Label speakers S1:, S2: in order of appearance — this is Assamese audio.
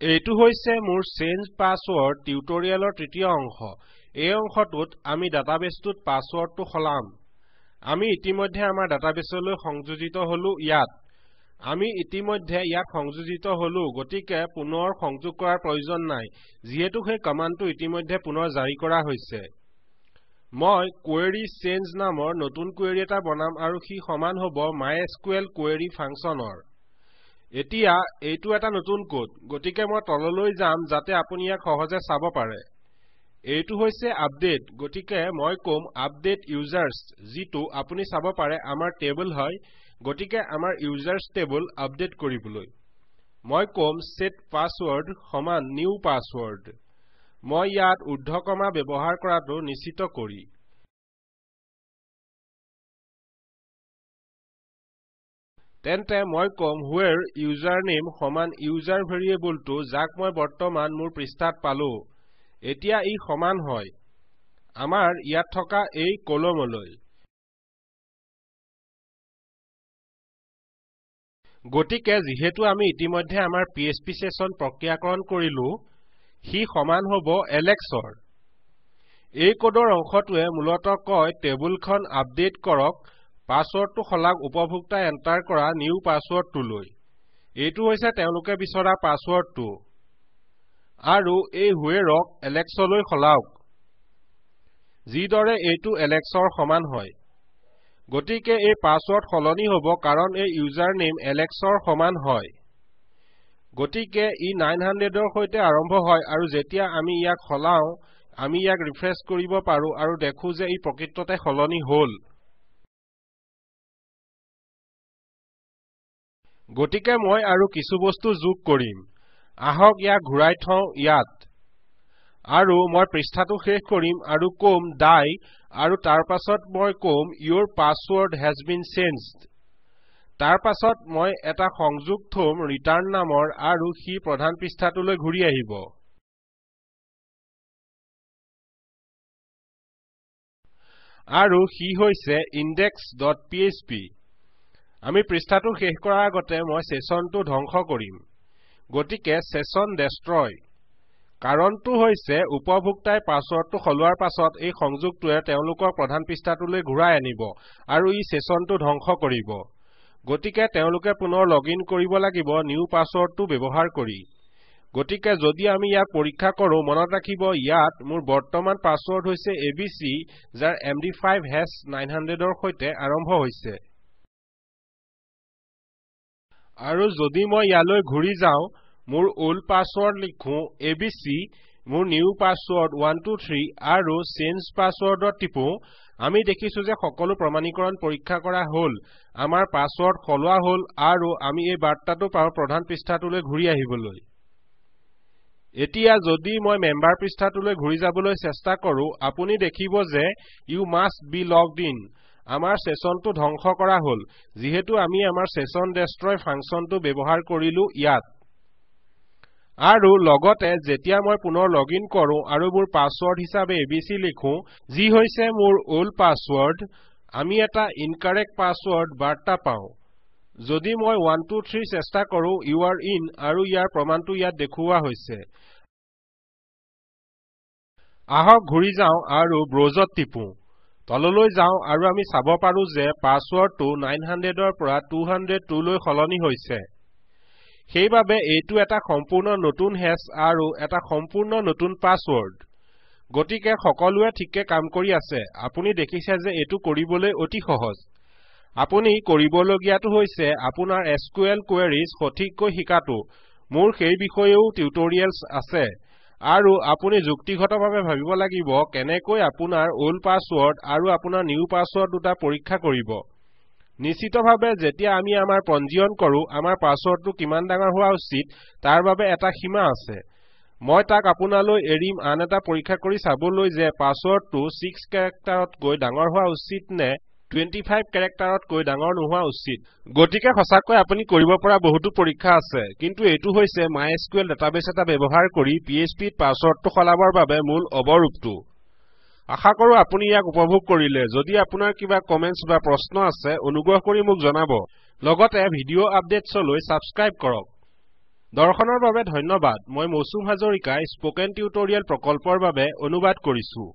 S1: এইটো হৈছে মোৰ চেঞ্জ পাছৱৰ্ড টিউটৰিয়েলৰ তৃতীয় অংশ। এই অংশটোত আমি ডাটাবেছটোত পাছৱৰ্ডটো সলাম। আমি ইতিমধ্যে আমাৰ ডাটাবেছলৈ সংযোজিত হলো ইয়াত। আমি ইতিমধ্যে ইয়াত সংযোজিত হলো, গতিকে পুনৰ সংযোগ কৰাৰ প্ৰয়োজন নাই, যিহেতু সেই কমাণ্ডটো ইতিমধ্যে পুনৰ জাৰি কৰা হৈছে। মই query change নামৰ নতুন কুৱেৰি এটা বনাম আৰু সি সমান হ'ব MySQL query ফাংচনৰ। এতিয়া এইটো এটা নতুন কোড, গতিকে মই তললৈ যাম যাতে আপুনি ইয়াক সহজে চাব পাৰে। এইটো হৈছে আপডেট, গতিকে মই কম আপডেট ইউজাৰ্ছ, যিটো আপুনি চাব পাৰে আমাৰ টেবল হয়, গতিকে আমাৰ ইউজাৰ্ছ টেবল আপডেট কৰিবলৈ। মই কম set password সমান new password। মই ইয়াত ঊৰ্ধ্বকমা ব্যৱহাৰ কৰাটো নিশ্চিত কৰি। তেন্তে মই কম where username সমান user ভেৰিয়েবলটো যাক মই বৰ্তমান মোৰ পৃষ্ঠাত পালো। এতিয়া ই সমান হয় আমাৰ ইয়াত থকা এই কলমলৈ। গতিকে যিহেতু আমি ইতিমধ্যে আমাৰ PHP সেশন প্ৰক্ৰিয়াকৰণ কৰিলো, সি সমান হ'ব Alexৰ। এই কোডৰ অংশটোৱে মূলতঃ কয় টেবুলখন আপডেট কৰক, পাছৱৰ্ডটো সলাওক উপভোক্তাই এণ্টাৰ কৰা নিউ পাছৱৰ্ডটোলৈ। এইটো হৈছে তেওঁলোকে বিচৰা পাছৱৰ্ডটো। আৰু এই whereক Alexলৈ সলাওক, যিদৰে এইটো Alexৰ সমান হয়। গতিকে এই পাছৱৰ্ড সলনি হ'ব কাৰণ এই ইউজাৰ নেম Alexৰ সমান হয়। গতিকে ই 900ৰ সৈতে আৰম্ভ হয় আৰু যেতিয়া আমি ইয়াক সলাও, আমি ইয়াক ৰিফ্ৰেছ কৰিব পাৰো আৰু দেখো যে ই প্ৰকৃততে সলনি হ'ল। গতিকে মই আৰু কিছু বস্তু যোগ কৰিম। আহক ইয়াক ঘূৰাই থওঁ ইয়াত। আৰু মই পৃষ্ঠাটো শেষ কৰিম আৰু কম die আৰু তাৰ পাছত মই কম your password has been changed। তাৰ পাছত মই এটা সংযোগ থম return নামৰ আৰু সি প্ৰধান পৃষ্ঠাটোলৈ ঘূৰি আহিব। আৰু সি হৈছে index.php। আমি পৃষ্ঠাটো শেষ কৰাৰ আগতে মই সেশনটো ধ্বংস কৰিম। গতিকে সেশন destroy। কাৰণটো হৈছে উপভোক্তাই পাছৱৰ্ডটো সলোৱাৰ পাছত এই সংযোগটোৱে তেওঁলোকৰ প্ৰধান পৃষ্ঠাটোলৈ ঘূৰাই আনিব আৰু ই সেশনটো ধ্বংস কৰিব। গতিকে তেওঁলোকে পুনৰ লগইন কৰিব লাগিব নিউ পাছৱৰ্ডটো ব্যৱহাৰ কৰি। গতিকে যদি আমি ইয়াক পৰীক্ষা কৰো, মনত ৰাখিব ইয়াত মোৰ বৰ্তমান পাছৱৰ্ড হৈছে ABC, যাৰ MD5 hash 900ৰ সৈতে আৰম্ভ হৈছে। আৰু যদি মই ইয়ালৈ ঘূৰি যাওঁ, মোৰ ওল্ড পাছৱৰ্ড লিখো ABC, মোৰ নিউ পাছৱৰ্ড 123 আৰু চেঞ্জ পাছৱৰ্ডত টিপো, আমি দেখিছো যে সকলো প্ৰমাণীকৰণ পৰীক্ষা কৰা হ'ল, আমাৰ পাছৱৰ্ড সলোৱা হ'ল আৰু আমি এই বাৰ্তাটো পাওঁ প্ৰধান পৃষ্ঠাটোলৈ ঘূৰি আহিবলৈ। এতিয়া যদি মই মেম্বাৰ পৃষ্ঠাটোলৈ ঘূৰি যাবলৈ চেষ্টা কৰো, আপুনি দেখিব যে you must be logged in। আমাৰ সেশনটো ধ্বংস কৰা হ'ল, যিহেতু আমি আমাৰ সেশন destroy ফাংচনটো ব্যৱহাৰ কৰিলো ইয়াত। আৰু লগতে যেতিয়া মই পুনৰ লগইন কৰো আৰু মোৰ পাছৱৰ্ড হিচাপে ABC লিখো, যি হৈছে মোৰ ওল্ড পাছৱৰ্ড, আমি এটা incorrect পাছৱৰ্ড বাৰ্তা পাওঁ। যদি মই 123 চেষ্টা কৰো, you are in আৰু ইয়াৰ প্ৰমাণটো ইয়াত দেখুওৱা হৈছে। আহক ঘূৰি যাওঁ আৰু ব্ৰাউজত টিপো। তললৈ যাওঁ আৰু আমি চাব পাৰো যে পাছৱৰ্ডটো 900ৰ পৰা 202 লৈ সলনি হৈছে। সেইবাবে এইটো এটা সম্পূৰ্ণ নতুন হেছ আৰু এটা সম্পূৰ্ণ নতুন পাছৱৰ্ড। গতিকে সকলোৱে ঠিককে কাম কৰি আছে। আপুনি দেখিছে যে এইটো কৰিবলৈ অতি সহজ। আপুনি কৰিবলগীয়াটো হৈছে আপোনাৰ SQL queries সঠিককৈ শিকাটো। মোৰ সেই বিষয়েও টিউটৰিয়েলছ আছে। আৰু আপুনি যুক্তিগতভাৱে ভাবিব লাগিব কেনেকৈ আপোনাৰ ওল্ড পাছৱৰ্ড আৰু আপোনাৰ নিউ পাছৱৰ্ড দুটা পৰীক্ষা কৰিব। নিশ্চিতভাৱে যেতিয়া আমি আমাৰ পঞ্জীয়ন কৰো, আমাৰ পাছৱৰ্ডটো কিমান ডাঙৰ হোৱা উচিত তাৰ বাবে এটা সীমা আছে। মই তাক আপোনালৈ এৰিম আন এটা পৰীক্ষা কৰি চাবলৈ যে পাছৱৰ্ডটো 6 কেৰেক্টাৰতকৈ ডাঙৰ হোৱা উচিত নে 25 কেৰেক্টাৰতকৈ ডাঙৰ নোহোৱা উচিত। গতিকে সঁচাকৈ আপুনি কৰিব পৰা বহুতো পৰীক্ষা আছে, কিন্তু এইটো হৈছে MySQL ডাটাবেছ এটা ব্যৱহাৰ কৰি PHPত পাছৱৰ্ডটো সলাবৰ বাবে মূল অৱৰূপটো। আশা কৰো আপুনি ইয়াক উপভোগ কৰিলে। যদি আপোনাৰ কিবা কমেন্টছ বা প্ৰশ্ন আছে, অনুগ্ৰহ কৰি মোক জনাব। লগতে ভিডিঅ' আপডেটছলৈ সাবস্ক্ৰাইব কৰক। দৰ্শনৰ বাবে ধন্যবাদ মই মৌচুম হাজৰিকাই স্পোকেন টিউটৰিয়েল প্ৰকল্পৰ বাবে অনুবাদ কৰিছো